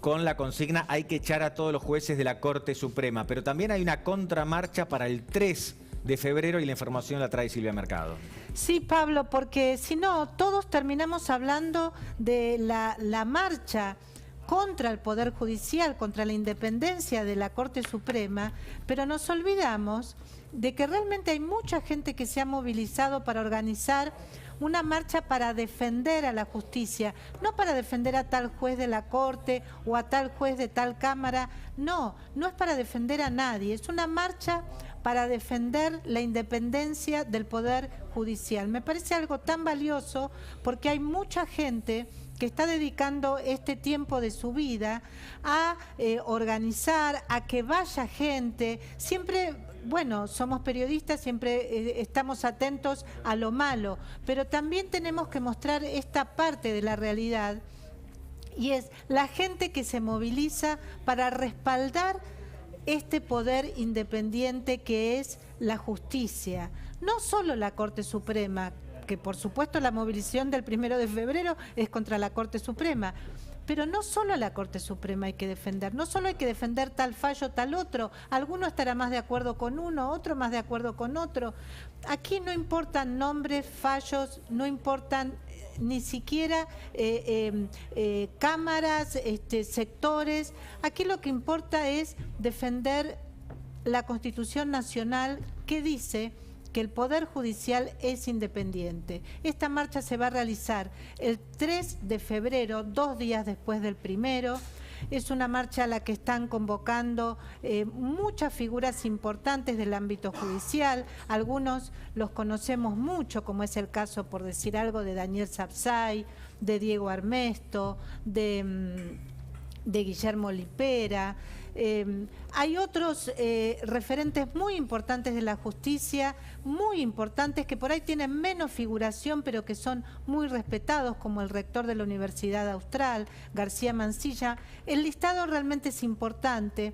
con la consigna hay que echar a todos los jueces de la Corte Suprema, pero también hay una contramarcha para el 3 de febrero y la información la trae Silvia Mercado. Sí, Pablo, porque si no, todos terminamos hablando de la marcha contra el Poder Judicial, contra la independencia de la Corte Suprema, pero nos olvidamos de que realmente hay mucha gente que se ha movilizado para organizar una marcha para defender a la justicia, no para defender a tal juez de la Corte o a tal juez de tal Cámara, no es para defender a nadie, es una marcha para defender la independencia del Poder Judicial. Me parece algo tan valioso porque hay mucha gente que está dedicando este tiempo de su vida a organizar, a que vaya gente. Siempre, bueno, somos periodistas, siempre estamos atentos a lo malo, pero también tenemos que mostrar esta parte de la realidad, y es la gente que se moviliza para respaldar este poder independiente que es la justicia. No solo la Corte Suprema, que por supuesto la movilización del 1 de febrero es contra la Corte Suprema, pero no solo a la Corte Suprema hay que defender, no solo hay que defender tal fallo, tal otro, alguno estará más de acuerdo con uno, otro más de acuerdo con otro. Aquí no importan nombres, fallos, no importan ni siquiera cámaras, sectores. Aquí lo que importa es defender la Constitución Nacional, que dice que el Poder Judicial es independiente. Esta marcha se va a realizar el 3 de febrero, 2 días después del 1. Es una marcha a la que están convocando muchas figuras importantes del ámbito judicial. Algunos los conocemos mucho, como es el caso, por decir algo, de Daniel Sapsay, de Diego Armesto, de Guillermo Lipera. Hay otros referentes muy importantes de la justicia, muy importantes, que por ahí tienen menos figuración, pero que son muy respetados, como el rector de la Universidad Austral, García Mansilla. El listado realmente es importante,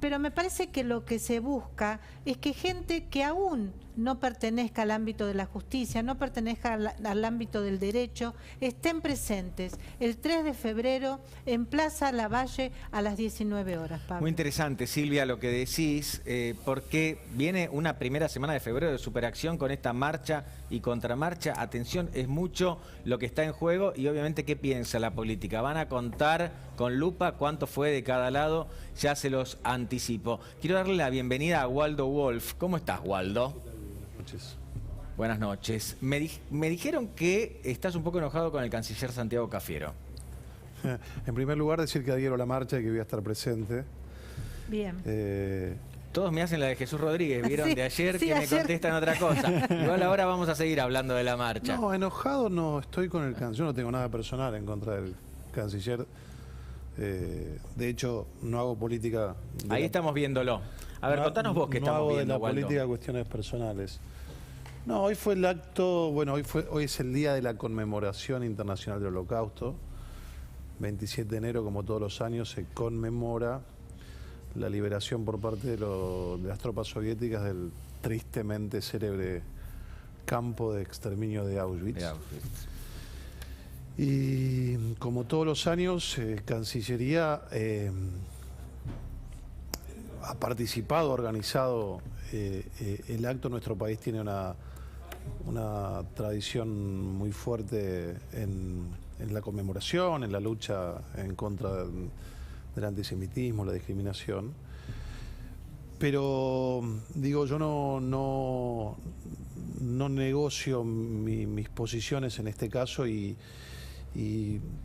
pero me parece que lo que se busca es que gente que aún no pertenezca al ámbito de la justicia, no pertenezca al ámbito del derecho, estén presentes el 3 de febrero en Plaza Lavalle a las 19 horas, Pablo. Muy interesante, Silvia, lo que decís, porque viene una primera semana de febrero de superacción con esta marcha y contramarcha. Atención, es mucho lo que está en juego y obviamente qué piensa la política. Van a contar con lupa cuánto fue de cada lado, ya se los anticipo. Quiero darle la bienvenida a Waldo Wolf. ¿Cómo estás, Waldo? Buenas noches. Me dijeron que estás un poco enojado con el canciller Santiago Cafiero. En primer lugar, decir que adhiero a la marcha y que voy a estar presente. Bien. Todos me hacen la de Jesús Rodríguez, ¿vieron? Sí, de ayer, sí, que me ayer contestan otra cosa. Igual ahora vamos a seguir hablando de la marcha. No, enojado no estoy con el canciller. Yo no tengo nada personal en contra del canciller. De hecho, no hago política... Ahí estamos viéndolo. A ver, contanos vos qué estamos viendo, No hago de la Waldo. política cuestiones personales. No, hoy fue el acto, bueno, hoy es el día de la conmemoración internacional del Holocausto. 27 de enero, como todos los años, se conmemora la liberación por parte de las tropas soviéticas del tristemente célebre campo de exterminio de Auschwitz. Y como todos los años, Cancillería ha participado, ha organizado el acto. Nuestro país tiene una tradición muy fuerte en la conmemoración, en la lucha en contra del antisemitismo, la discriminación. Pero digo, yo no negocio mis posiciones en este caso y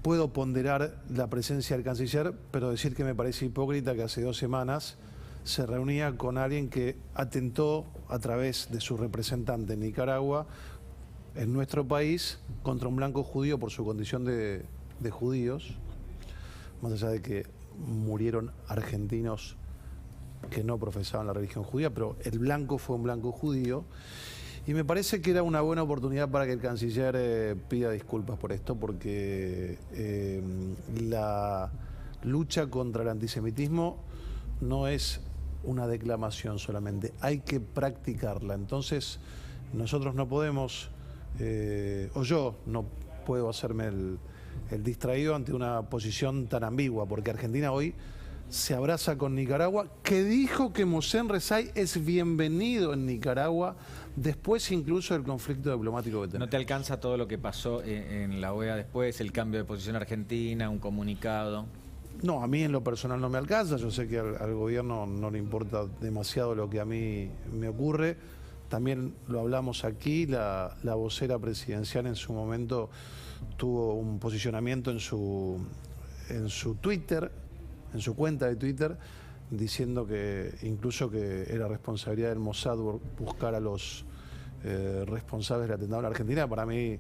puedo ponderar la presencia del canciller, pero decir que me parece hipócrita que hace 2 semanas se reunía con alguien que atentó a través de su representante en Nicaragua, en nuestro país, contra un blanco judío por su condición de judíos, más allá de que murieron argentinos que no profesaban la religión judía, pero el blanco fue un blanco judío. Y me parece que era una buena oportunidad para que el canciller pida disculpas por esto, porque la lucha contra el antisemitismo no es una declamación solamente, hay que practicarla. Entonces nosotros no podemos, o yo no puedo hacerme el distraído ante una posición tan ambigua, porque Argentina hoy se abraza con Nicaragua, que dijo que Mohsen Rezaei es bienvenido en Nicaragua, después incluso del conflicto diplomático que tenemos. ¿No te alcanza todo lo que pasó en la OEA después, el cambio de posición argentina, un comunicado? No, a mí en lo personal no me alcanza, yo sé que al gobierno no le importa demasiado lo que a mí me ocurre. También lo hablamos aquí, la vocera presidencial en su momento tuvo un posicionamiento en su Twitter, en su cuenta de Twitter, diciendo que incluso que era responsabilidad del Mossad buscar a los responsables del atentado en la Argentina. Para mí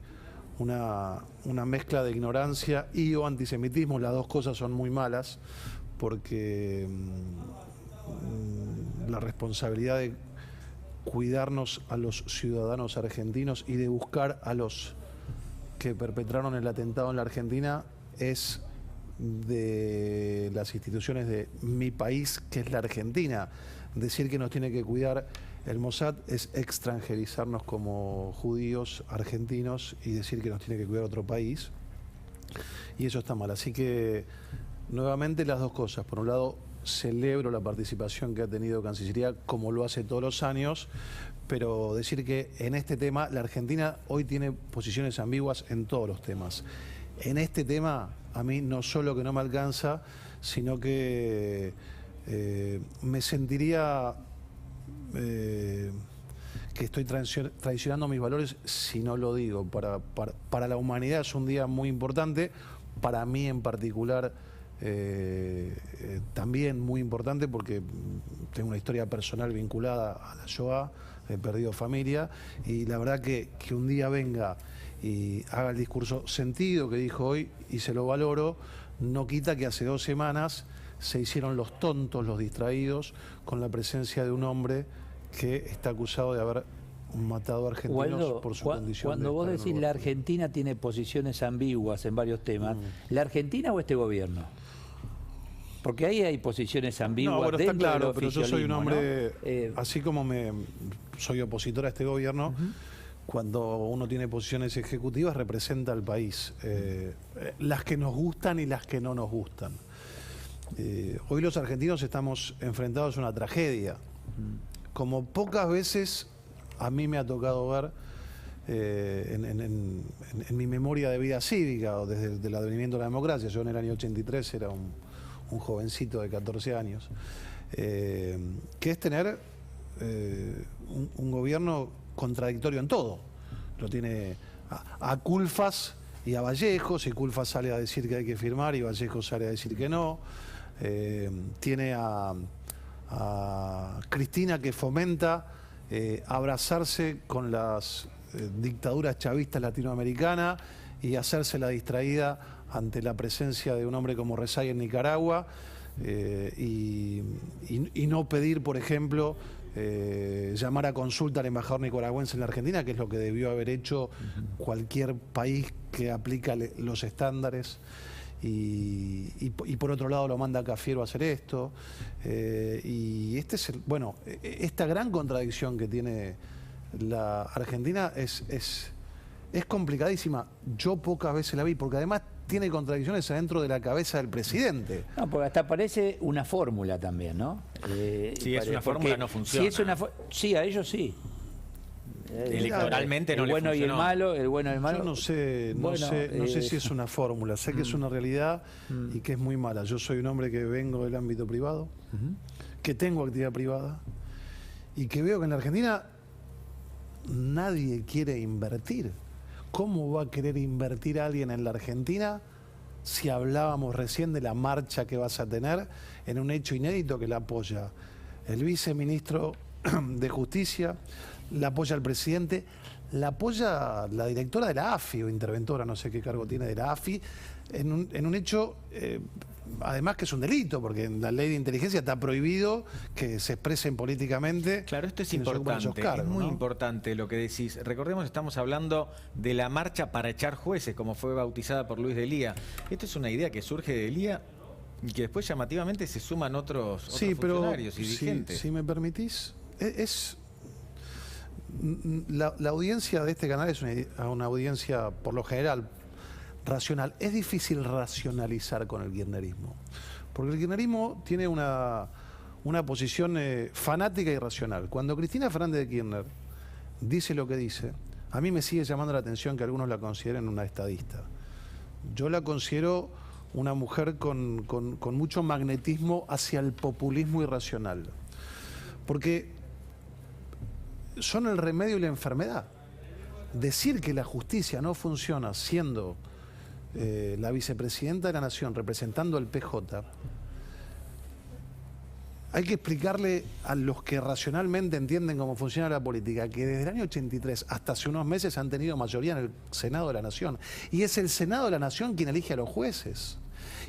una mezcla de ignorancia y o antisemitismo, las dos cosas son muy malas, porque la responsabilidad de cuidarnos a los ciudadanos argentinos y de buscar a los que perpetraron el atentado en la Argentina es de las instituciones de mi país, que es la Argentina. Decir que nos tiene que cuidar el Mossad es extranjerizarnos como judíos argentinos y decir que nos tiene que cuidar otro país, y eso está mal. Así que nuevamente las dos cosas. Por un lado, celebro la participación que ha tenido Cancillería, como lo hace todos los años, pero decir que en este tema la Argentina hoy tiene posiciones ambiguas en todos los temas. En este tema a mí no solo que no me alcanza, sino que me sentiría que estoy traicionando mis valores si no lo digo. Para la humanidad es un día muy importante, para mí en particular también muy importante, porque tengo una historia personal vinculada a la Shoah, he perdido familia, y la verdad que un día venga y haga el discurso sentido que dijo hoy, y se lo valoro, no quita que hace 2 semanas se hicieron los tontos, los distraídos, con la presencia de un hombre que está acusado de haber matado a argentinos Waldo, por su condición. Cuando vos decís la Argentina tiene posiciones ambiguas en varios temas, ¿la Argentina o este gobierno? Porque ahí hay posiciones ambiguas. No, bueno, está dentro claro, del pero yo soy un hombre, ¿no? así como soy opositor a este gobierno, cuando uno tiene posiciones ejecutivas representa al país, las que nos gustan y las que no nos gustan. Hoy los argentinos estamos enfrentados a una tragedia. Como pocas veces a mí me ha tocado ver en mi memoria de vida cívica, o desde el advenimiento de la democracia. Yo en el año 83 era un jovencito de 14 años, que es tener un gobierno contradictorio en todo. Lo tiene a Culfas y a Vallejos, y Culfas sale a decir que hay que firmar y Vallejos sale a decir que no. Tiene a Cristina, que fomenta abrazarse con las dictaduras chavistas latinoamericanas y hacerse la distraída ante la presencia de un hombre como Rezaei en Nicaragua, y no pedir, por ejemplo, llamar a consulta al embajador nicaragüense en la Argentina, que es lo que debió haber hecho cualquier país que aplica los estándares. Y por otro lado lo manda a Cafiero a hacer esto, y esta gran contradicción que tiene la Argentina es complicadísima. Yo pocas veces la vi, porque además tiene contradicciones adentro de la cabeza del presidente. No, porque hasta parece una fórmula también, ¿no? Si es una fórmula, no funciona. Sí, a ellos sí. Electoralmente no le funcionó. El bueno y el malo. Yo no sé si es una fórmula, sé que es una realidad y que es muy mala. Yo soy un hombre que vengo del ámbito privado, que tengo actividad privada, y que veo que en la Argentina nadie quiere invertir. ¿Cómo va a querer invertir alguien en la Argentina si hablábamos recién de la marcha que vas a tener en un hecho inédito que la apoya el viceministro de Justicia, la apoya el presidente, la apoya la directora de la AFI, o interventora, no sé qué cargo tiene, de la AFI, en un hecho, además que es un delito, porque en la ley de inteligencia está prohibido que se expresen políticamente. Claro, esto es quienes ocupan esos importante, cargos, es muy ¿no? importante lo que decís. Recordemos, estamos hablando de la marcha para echar jueces, como fue bautizada por Luis Delía. Esto es una idea que surge de Delía y que después llamativamente se suman otros funcionarios y dirigentes. Si me permitís, la audiencia de este canal es una audiencia, por lo general, racional. Es difícil racionalizar con el kirchnerismo, porque el kirchnerismo tiene una posición fanática y racional. Cuando Cristina Fernández de Kirchner dice lo que dice, a mí me sigue llamando la atención que algunos la consideren una estadista. Yo la considero una mujer con mucho magnetismo hacia el populismo irracional, porque son el remedio y la enfermedad. Decir que la justicia no funciona siendo la vicepresidenta de la Nación representando al PJ, hay que explicarle a los que racionalmente entienden cómo funciona la política que desde el año 83 hasta hace unos meses han tenido mayoría en el Senado de la Nación. Y es el Senado de la Nación quien elige a los jueces.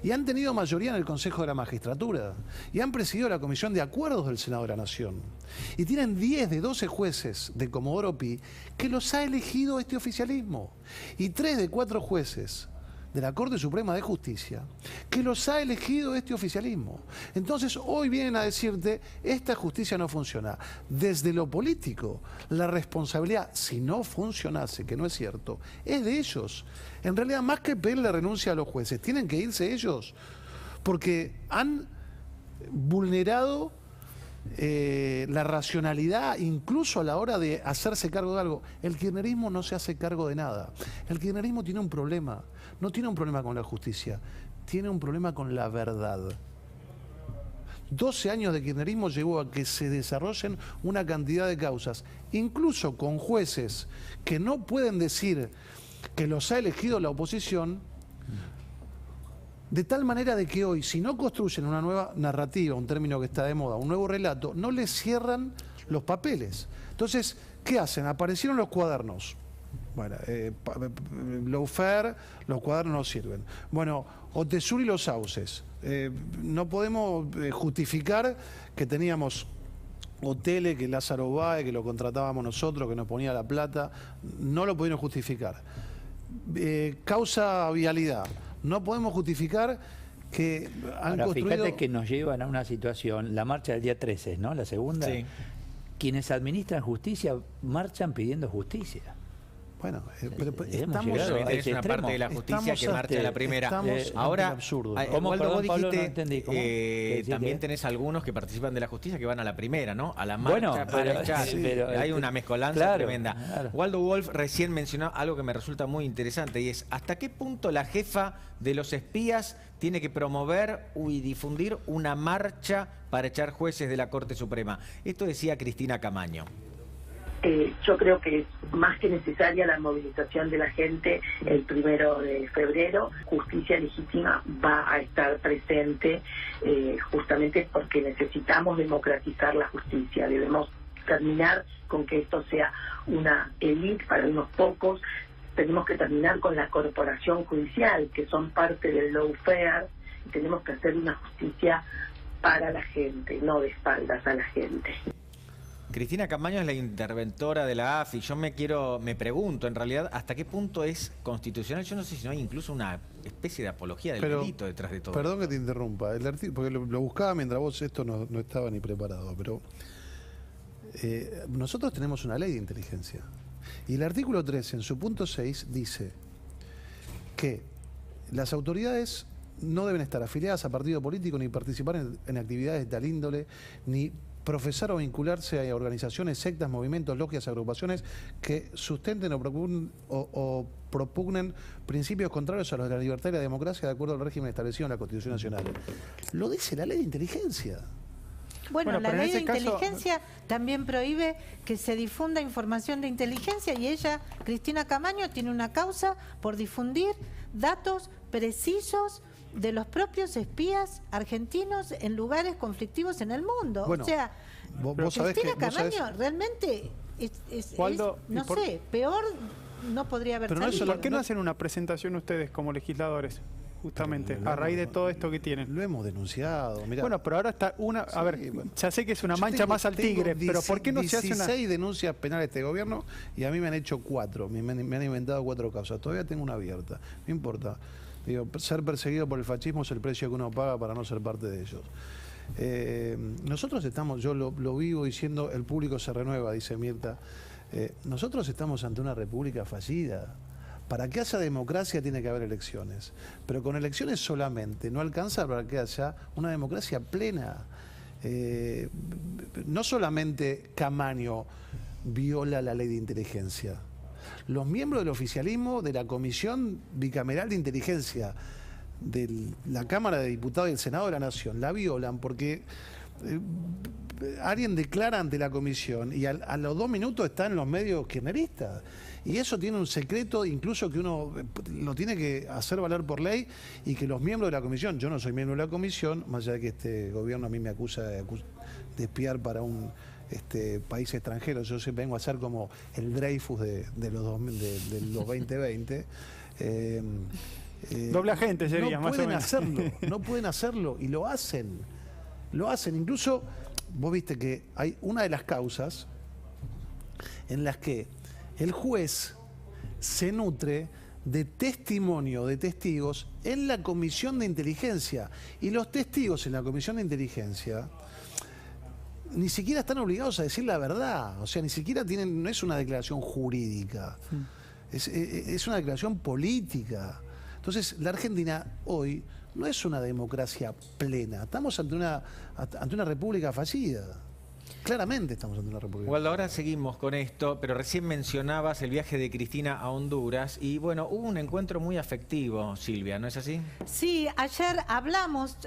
Y han tenido mayoría en el Consejo de la Magistratura. Y han presidido la Comisión de Acuerdos del Senado de la Nación. Y tienen 10 de 12 jueces de Comodoro Pi que los ha elegido este oficialismo. Y 3 de 4 jueces de la Corte Suprema de Justicia que los ha elegido este oficialismo. Entonces hoy vienen a decirte, esta justicia no funciona. Desde lo político, la responsabilidad, si no funcionase, que no es cierto, es de ellos. En realidad, más que pedirle renuncia a los jueces, tienen que irse ellos, porque han vulnerado la racionalidad, incluso a la hora de hacerse cargo de algo. El kirchnerismo no se hace cargo de nada. El kirchnerismo tiene un problema. No tiene un problema con la justicia, tiene un problema con la verdad. 12 años de kirchnerismo llevó a que se desarrollen una cantidad de causas, incluso con jueces que no pueden decir que los ha elegido la oposición, de tal manera de que hoy, si no construyen una nueva narrativa, un término que está de moda, un nuevo relato, no les cierran los papeles. Entonces, ¿qué hacen? Aparecieron los cuadernos. Bueno, lawfare, los cuadernos no sirven. Bueno, Otesur y los sauces. No podemos justificar que teníamos hoteles, que Lázaro Báez, que lo contratábamos nosotros, que nos ponía la plata. No lo pudieron justificar. Causa vialidad. No podemos justificar que han construido... Fíjate que nos llevan a una situación, la marcha del día 13, ¿no? La segunda. Sí. Quienes administran justicia marchan pidiendo justicia. Bueno, pero estamos es una parte de la justicia que marcha en la primera. Ahora, absurdo. Como vos dijiste, Pablo, no entendí. también tenés algunos que participan de la justicia que van a la primera, ¿no? A la marcha para echar. Sí, hay una mezcolanza tremenda. Claro. Waldo Wolf recién mencionó algo que me resulta muy interesante y es ¿hasta qué punto la jefa de los espías tiene que promover y difundir una marcha para echar jueces de la Corte Suprema? Esto decía Cristina Camaño. Yo creo que es más que necesaria la movilización de la gente el 1 de febrero. Justicia Legítima va a estar presente justamente porque necesitamos democratizar la justicia. Debemos terminar con que esto sea una élite para unos pocos. Tenemos que terminar con la corporación judicial, que son parte del lawfare, y tenemos que hacer una justicia para la gente, no de espaldas a la gente. Cristina Camaño es la interventora de la AFI. Yo me pregunto, en realidad, ¿hasta qué punto es constitucional? Yo no sé si no hay incluso una especie de apología del delito detrás de todo. Perdón que te interrumpa, porque lo buscaba mientras vos esto no estaba ni preparado, pero nosotros tenemos una ley de inteligencia. Y el artículo 13, en su punto 6, dice que las autoridades no deben estar afiliadas a partido político ni participar en actividades de tal índole, ni profesar o vincularse a organizaciones, sectas, movimientos, logias, agrupaciones que sustenten o propugnen principios contrarios a los de la libertad y la democracia de acuerdo al régimen establecido en la Constitución Nacional. Lo dice la ley de inteligencia. Bueno, la ley de inteligencia también prohíbe que se difunda información de inteligencia y ella, Cristina Camaño, tiene una causa por difundir datos precisos de los propios espías argentinos en lugares conflictivos en el mundo. Bueno, o sea, Cristina Camaño realmente Waldo, no sé, peor no podría haber salido. ¿Por qué no hacen una presentación ustedes como legisladores? Justamente, a raíz de todo esto que tienen. Lo hemos denunciado. Mirá. Bueno, pero ahora está una... A ver, ya sé que es una mancha más al tigre, pero ¿por qué no se hace una...? 16 denuncias penales de este gobierno y a mí me han hecho 4. Me han inventado 4 causas. Todavía tengo una abierta. No importa. Digo, ser perseguido por el fascismo es el precio que uno paga para no ser parte de ellos. Nosotros estamos, yo lo vivo diciendo, el público se renueva, dice Mirta. Nosotros estamos ante una república fallida. Para que haya democracia tiene que haber elecciones, pero con elecciones solamente no alcanza para que haya una democracia plena. No solamente Camaño viola la ley de inteligencia, los miembros del oficialismo de la Comisión Bicameral de Inteligencia de la Cámara de Diputados y el Senado de la Nación la violan porque alguien declara ante la comisión y a los 2 minutos está en los medios kirchneristas. Y eso tiene un secreto, incluso que uno lo tiene que hacer valer por ley, y que los miembros de la comisión, yo no soy miembro de la comisión, más allá de que este gobierno a mí me acusa de espiar para un país extranjero, yo siempre vengo a ser como el Dreyfus de los 2020. Doble agente sería, no más o pueden menos. hacerlo, no pueden hacerlo, y lo hacen. Incluso, vos viste que hay una de las causas en las que el juez se nutre de testimonio de testigos en la comisión de inteligencia, y los testigos en la comisión de inteligencia ni siquiera están obligados a decir la verdad, o sea, ni siquiera tienen, no es una declaración jurídica, es una declaración política. Entonces, la Argentina hoy no es una democracia plena, estamos ante una república fallida. Claramente estamos ante una república. Waldo, ahora seguimos con esto, pero recién mencionabas el viaje de Cristina a Honduras y bueno, hubo un encuentro muy afectivo, Silvia, ¿no es así? Sí, ayer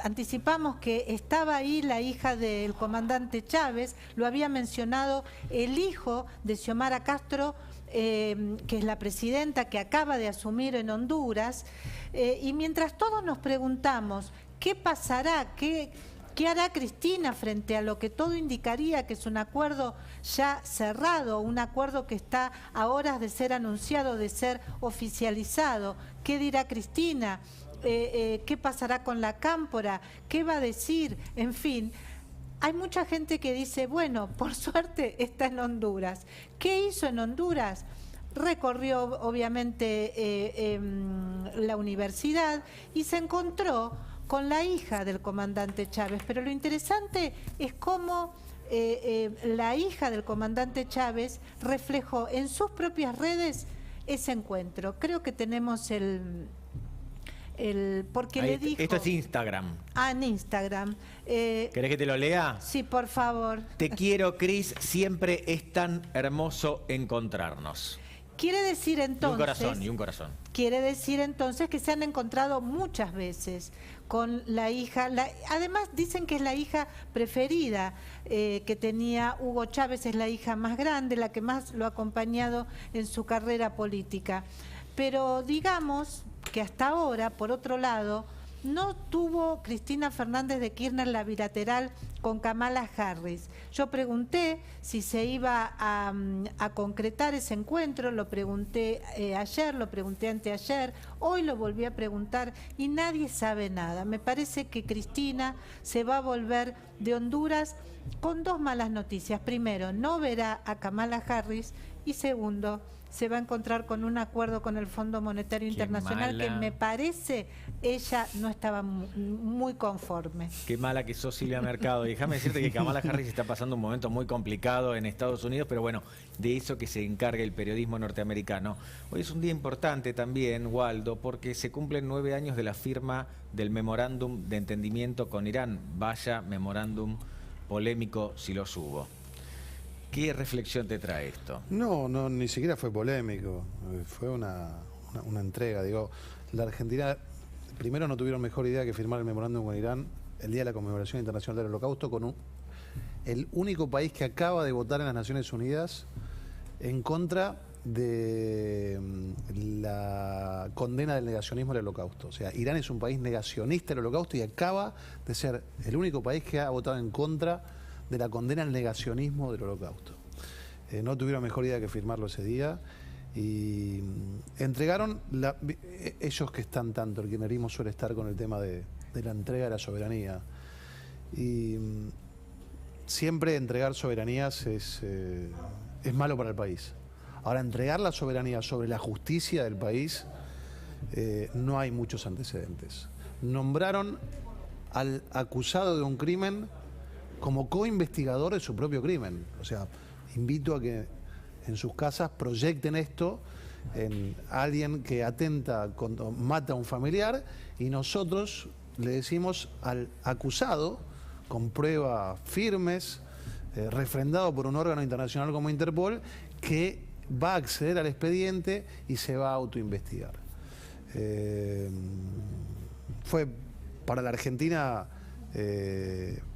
anticipamos que estaba ahí la hija del comandante Chávez, lo había mencionado el hijo de Xiomara Castro, que es la presidenta que acaba de asumir en Honduras, y mientras todos nos preguntamos qué pasará, ¿Qué hará Cristina frente a lo que todo indicaría que es un acuerdo ya cerrado, un acuerdo que está a horas de ser anunciado, de ser oficializado? ¿Qué dirá Cristina? ¿Qué pasará con la Cámpora? ¿Qué va a decir? En fin, hay mucha gente que dice, bueno, por suerte está en Honduras. ¿Qué hizo en Honduras? Recorrió obviamente la universidad y se encontró con la hija del comandante Chávez, pero lo interesante es cómo la hija del comandante Chávez reflejó en sus propias redes ese encuentro. Creo que tenemos porque Ahí, le dijo... esto es Instagram. Ah, en Instagram. ¿Querés que te lo lea? Sí, por favor. Te quiero, Cris, siempre es tan hermoso encontrarnos. Quiere decir entonces... Y un corazón. Quiere decir entonces que se han encontrado muchas veces con la hija. Además dicen que es la hija preferida que tenía Hugo Chávez, es la hija más grande, la que más lo ha acompañado en su carrera política. Pero digamos que hasta ahora, por otro lado, no tuvo Cristina Fernández de Kirchner la bilateral con Kamala Harris. Yo pregunté si se iba a concretar ese encuentro, lo pregunté ayer, lo pregunté anteayer, hoy lo volví a preguntar y nadie sabe nada. Me parece que Cristina se va a volver de Honduras con 2 malas noticias. Primero, no verá a Kamala Harris y segundo, se va a encontrar con un acuerdo con el Fondo Monetario Internacional que me parece ella no estaba muy conforme. Qué mala que sos, Silvia Mercado. Y déjame decirte que Kamala Harris está pasando un momento muy complicado en Estados Unidos, pero bueno, de eso que se encarga el periodismo norteamericano. Hoy es un día importante también, Waldo, porque se cumplen 9 años de la firma del memorándum de entendimiento con Irán. Vaya memorándum polémico si los hubo. ¿Qué reflexión te trae esto? No, ni siquiera fue polémico, fue una entrega. Digo, la Argentina, primero no tuvieron mejor idea que firmar el memorándum con Irán el día de la conmemoración internacional del Holocausto, con el único país que acaba de votar en las Naciones Unidas en contra de la condena del negacionismo del Holocausto. O sea, Irán es un país negacionista del Holocausto y acaba de ser el único país que ha votado en contra de la condena al negacionismo del Holocausto. No tuvieron mejor idea que firmarlo ese día y entregaron, ellos que están tanto, el kirchnerismo suele estar con el tema de la entrega de la soberanía, y siempre entregar soberanías es malo para el país. Ahora, entregar la soberanía sobre la justicia del país, no hay muchos antecedentes. Nombraron al acusado de un crimen como co-investigador de su propio crimen. O sea, invito a que en sus casas proyecten esto en alguien que atenta, mata a un familiar, y nosotros le decimos al acusado, con pruebas firmes, refrendado por un órgano internacional como Interpol, que va a acceder al expediente y se va a autoinvestigar. Fue para la Argentina,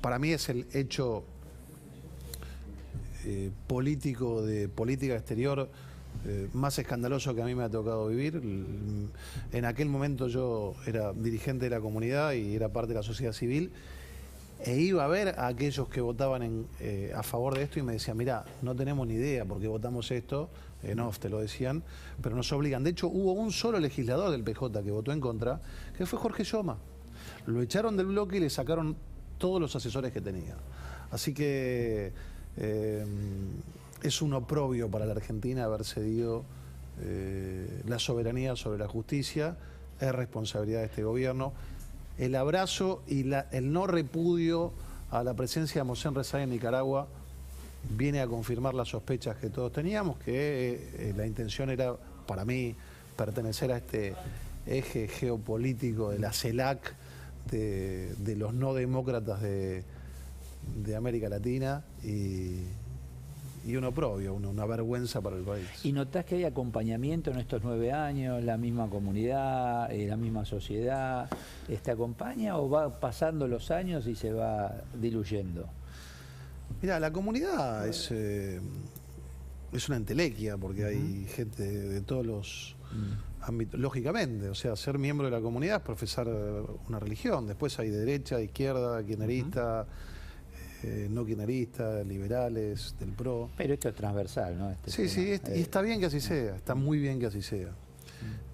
para mí es el hecho político de política exterior más escandaloso que a mí me ha tocado vivir. En aquel momento yo era dirigente de la comunidad y era parte de la sociedad civil, e iba a ver a aquellos que votaban a favor de esto y me decían, mirá, no tenemos ni idea por qué votamos esto, en off te lo decían, pero nos obligan. De hecho, hubo un solo legislador del PJ que votó en contra, que fue Jorge Yoma. Lo echaron del bloque y le sacaron todos los asesores que tenía. Así que es un oprobio para la Argentina haber cedido la soberanía sobre la justicia. Es responsabilidad de este gobierno. El abrazo y el no repudio a la presencia de Mohsen Rezaei en Nicaragua viene a confirmar las sospechas que todos teníamos, que la intención era, para mí, pertenecer a este eje geopolítico de la CELAC, de los no demócratas de América Latina, y un oprobio, una vergüenza para el país. ¿Y notás que hay acompañamiento en estos 9 años? ¿La misma comunidad, la misma sociedad te acompaña, o va pasando los años y se va diluyendo? Mira, la comunidad es una entelequia, porque hay gente de todos los ámbitos, lógicamente. O sea, ser miembro de la comunidad es profesar una religión. Después hay de derecha, de izquierda, kirchnerista, no kirchnerista, liberales, del PRO. Pero esto es transversal, ¿no? Sí, y está bien que así sea, está muy bien que así sea.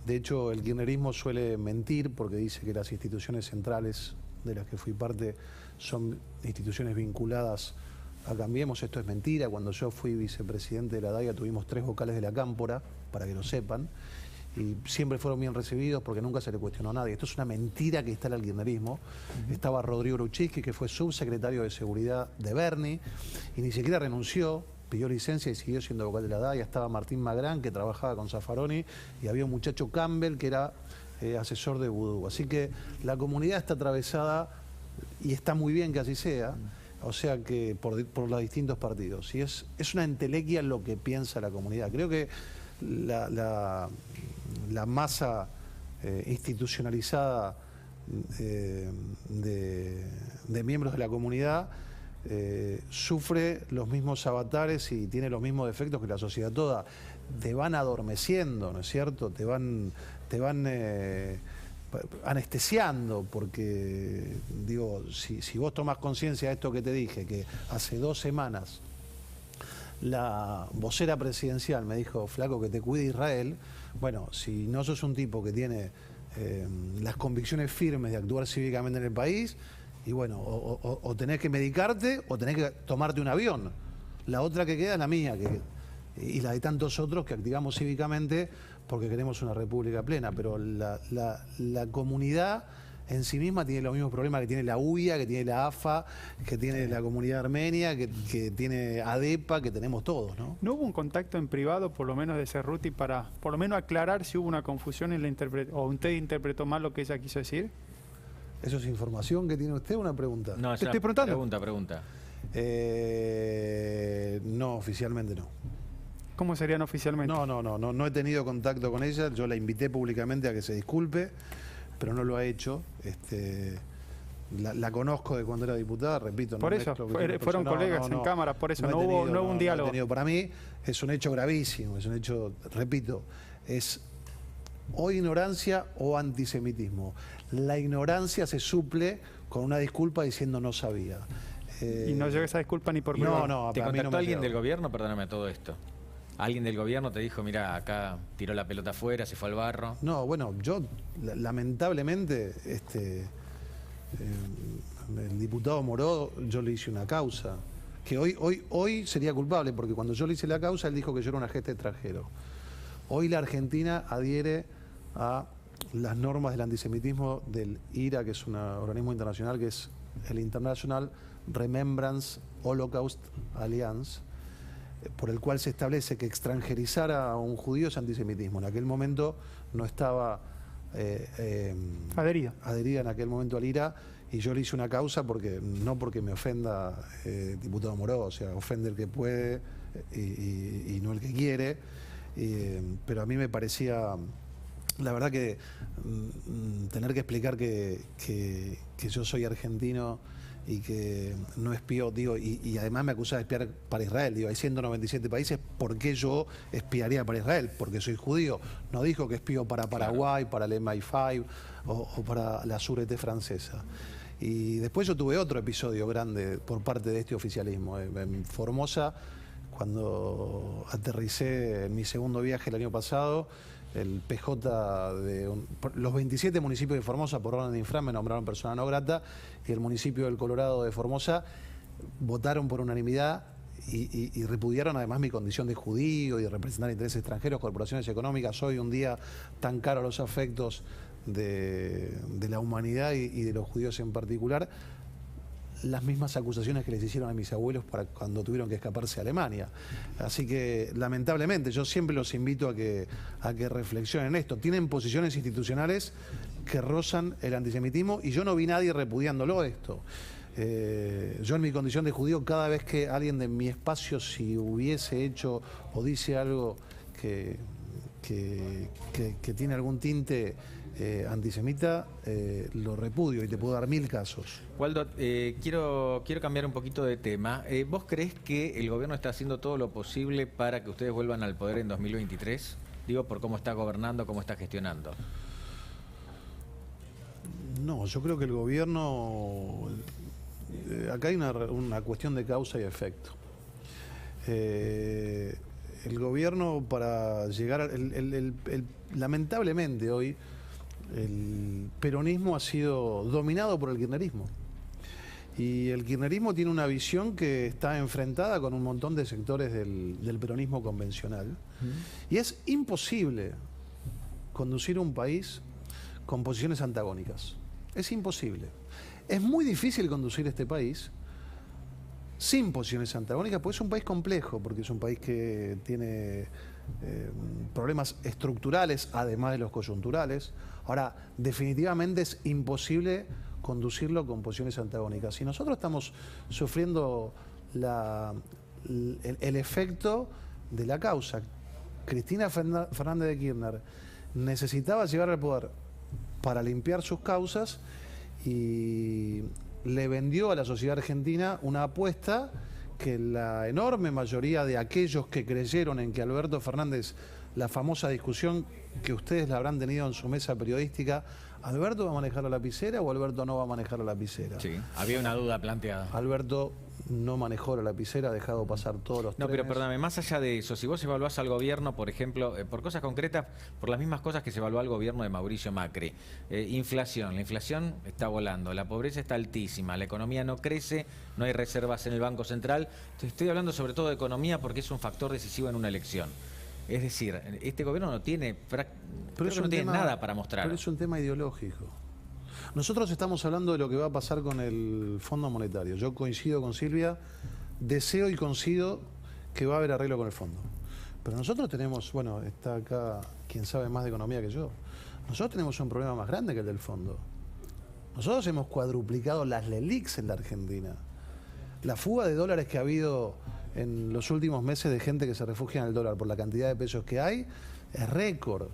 De hecho, el kirchnerismo suele mentir porque dice que las instituciones centrales de las que fui parte son instituciones vinculadas a Cambiemos. Esto es mentira. Cuando yo fui vicepresidente de la DAIA tuvimos 3 vocales de la Cámpora, para que lo sepan, y siempre fueron bien recibidos porque nunca se le cuestionó a nadie. Esto es una mentira que instala el kirchnerismo. Estaba Rodrigo Ruchiski, que fue subsecretario de Seguridad de Bernie, y ni siquiera renunció, pidió licencia y siguió siendo vocal de la DAIA. Estaba Martín Magrán, que trabajaba con Zaffaroni, y había un muchacho Campbell, que era asesor de Vudú. Así que la comunidad está atravesada, y está muy bien que así sea, o sea que por los distintos partidos. Y es una entelequia lo que piensa la comunidad. Creo que la masa institucionalizada de miembros de la comunidad sufre los mismos avatares y tiene los mismos defectos que la sociedad toda. Te van adormeciendo, ¿no es cierto? Te van anestesiando, porque digo, si vos tomás conciencia de esto que te dije, que hace 2 semanas la vocera presidencial me dijo, flaco, que te cuide Israel. Bueno, si no sos un tipo que tiene las convicciones firmes de actuar cívicamente en el país, y bueno, o tenés que medicarte o tenés que tomarte un avión. La otra que queda es la mía, y la de tantos otros que activamos cívicamente porque queremos una república plena. Pero la comunidad en sí misma tiene los mismos problemas que tiene la UIA, que tiene la AFA, que tiene la comunidad armenia, que tiene ADEPA, que tenemos todos, ¿no? ¿No hubo un contacto en privado, por lo menos de Cerruti, para por lo menos aclarar si hubo una confusión en la interpretación, o usted interpretó mal lo que ella quiso decir? ¿Eso es información que tiene usted o una pregunta? No, Te estoy preguntando. Pregunta. No, oficialmente no. ¿Cómo serían oficialmente? No he tenido contacto con ella. Yo la invité públicamente a que se disculpe, pero no lo ha hecho. La conozco de cuando era diputada, repito. Por eso, fueron colegas en cámara, por eso no hubo un diálogo. Para mí es un hecho gravísimo, es un hecho, repito, es o ignorancia o antisemitismo. La ignorancia se suple con una disculpa diciendo no sabía. Y no llega esa disculpa ni por privado. No, ¿Te para mí contactó no me alguien llegó. del gobierno? Perdóname todo esto. ¿Alguien del gobierno te dijo, mira, acá tiró la pelota afuera, se fue al barro? No, bueno, yo lamentablemente, el diputado Moró, yo le hice una causa, que hoy sería culpable, porque cuando yo le hice la causa, él dijo que yo era un agente extranjero. Hoy la Argentina adhiere a las normas del antisemitismo del IRA, que es un organismo internacional, que es el International Remembrance Holocaust Alliance, por el cual se establece que extranjerizar a un judío es antisemitismo. En aquel momento no estaba adherida en aquel momento al IRA, y yo le hice una causa no porque me ofenda diputado Moró, o sea, ofende el que puede y no el que quiere, pero a mí me parecía, la verdad que tener que explicar que yo soy argentino y que no espío, digo, y además me acusa de espiar para Israel, digo, hay 197 países, ¿por qué yo espiaría para Israel? Porque soy judío. No dijo que espío para Paraguay, para el MI5 o para la Sûreté francesa. Y después yo tuve otro episodio grande por parte de este oficialismo. En Formosa, cuando aterricé en mi segundo viaje el año pasado, el PJ de los 27 municipios de Formosa, por orden de Infran, me nombraron persona no grata, y el municipio del Colorado de Formosa votaron por unanimidad y repudiaron además mi condición de judío y de representar intereses extranjeros, corporaciones económicas. Hoy, un día tan caro a los afectos de la humanidad y de los judíos en particular, las mismas acusaciones que les hicieron a mis abuelos cuando tuvieron que escaparse a Alemania. Así que, lamentablemente, yo siempre los invito a que reflexionen esto. Tienen posiciones institucionales que rozan el antisemitismo, y yo no vi nadie repudiándolo esto. Yo, en mi condición de judío, cada vez que alguien de mi espacio, si hubiese hecho o dice algo que tiene algún tinte antisemita, lo repudio, y te puedo dar 1000 casos. Waldo, quiero cambiar un poquito de tema. ¿Vos creés que el gobierno está haciendo todo lo posible para que ustedes vuelvan al poder en 2023? Digo, por cómo está gobernando, cómo está gestionando. No, yo creo que el gobierno... acá hay una cuestión de causa y efecto. El gobierno, para llegar... lamentablemente hoy el peronismo ha sido dominado por el kirchnerismo. Y el kirchnerismo tiene una visión que está enfrentada con un montón de sectores del peronismo convencional. Y es imposible conducir un país con posiciones antagónicas. Es imposible. Es muy difícil conducir este país sin posiciones antagónicas, porque es un país complejo, porque es un país que tiene problemas estructurales, además de los coyunturales. Ahora, definitivamente es imposible conducirlo con posiciones antagónicas. Y nosotros estamos sufriendo el efecto de la causa. Cristina Fernández de Kirchner necesitaba llegar al poder para limpiar sus causas, y le vendió a la sociedad argentina una apuesta que la enorme mayoría de aquellos que creyeron en que Alberto Fernández, la famosa discusión que ustedes la habrán tenido en su mesa periodística, ¿Alberto va a manejar la lapicera o Alberto no va a manejar la lapicera? Sí, había una duda planteada. Alberto no manejó la lapicera, ha dejado pasar todos los trenes. No, pero perdóname, más allá de eso, si vos evaluás al gobierno, por ejemplo, por cosas concretas, por las mismas cosas que se evaluó al gobierno de Mauricio Macri, inflación, la inflación está volando, la pobreza está altísima, la economía no crece, no hay reservas en el Banco Central. Estoy hablando sobre todo de economía porque es un factor decisivo en una elección. Es decir, este gobierno no tiene, no tiene nada para mostrar. Pero es un tema ideológico. Nosotros estamos hablando de lo que va a pasar con el Fondo Monetario. Yo coincido con Silvia, deseo y coincido que va a haber arreglo con el fondo. Pero nosotros tenemos, bueno, está acá quien sabe más de economía que yo, nosotros tenemos un problema más grande que el del fondo. Nosotros hemos cuadruplicado las LELIQs en la Argentina. La fuga de dólares que ha habido en los últimos meses de gente que se refugia en el dólar por la cantidad de pesos que hay es récord.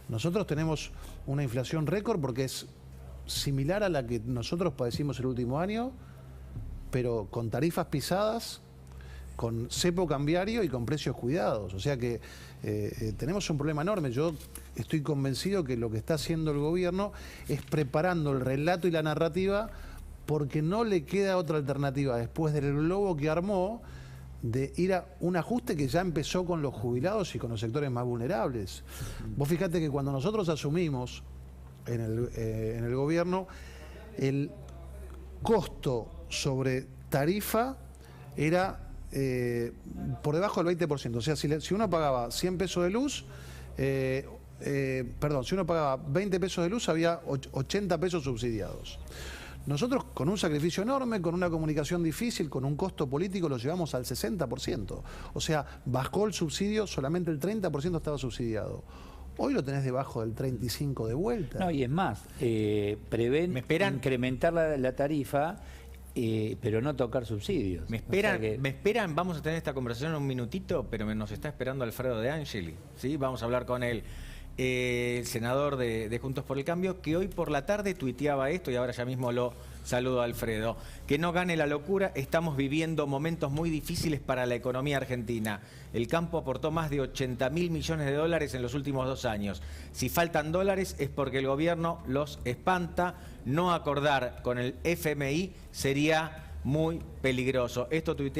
Nosotros tenemos una inflación récord porque es similar a la que nosotros padecimos el último año, pero con tarifas pisadas, con cepo cambiario y con precios cuidados. O sea que tenemos un problema enorme. Yo estoy convencido que lo que está haciendo el gobierno es preparando el relato y la narrativa, porque no le queda otra alternativa después del globo que armó de ir a un ajuste que ya empezó con los jubilados y con los sectores más vulnerables. Vos fíjate que cuando nosotros asumimos en el gobierno, el costo sobre tarifa era por debajo del 20%. O sea, si uno pagaba 100 pesos de luz, si uno pagaba 20 pesos de luz, había 80 pesos subsidiados. Nosotros con un sacrificio enorme, con una comunicación difícil, con un costo político, lo llevamos al 60%. O sea, bajó el subsidio, solamente el 30% estaba subsidiado. Hoy lo tenés debajo del 35% de vuelta. No, y es más, prevén incrementar la tarifa, pero no tocar subsidios. Me esperan, vamos a tener esta conversación en un minutito, pero nos está esperando Alfredo De Angeli, ¿sí? Vamos a hablar con él. El senador de Juntos por el Cambio, que hoy por la tarde tuiteaba esto, y ahora ya mismo lo saludo a Alfredo. Que no gane la locura, estamos viviendo momentos muy difíciles para la economía argentina. El campo aportó más de 80.000 millones de dólares en los últimos 2 años. Si faltan dólares es porque el gobierno los espanta. No acordar con el FMI sería muy peligroso. Esto tuitea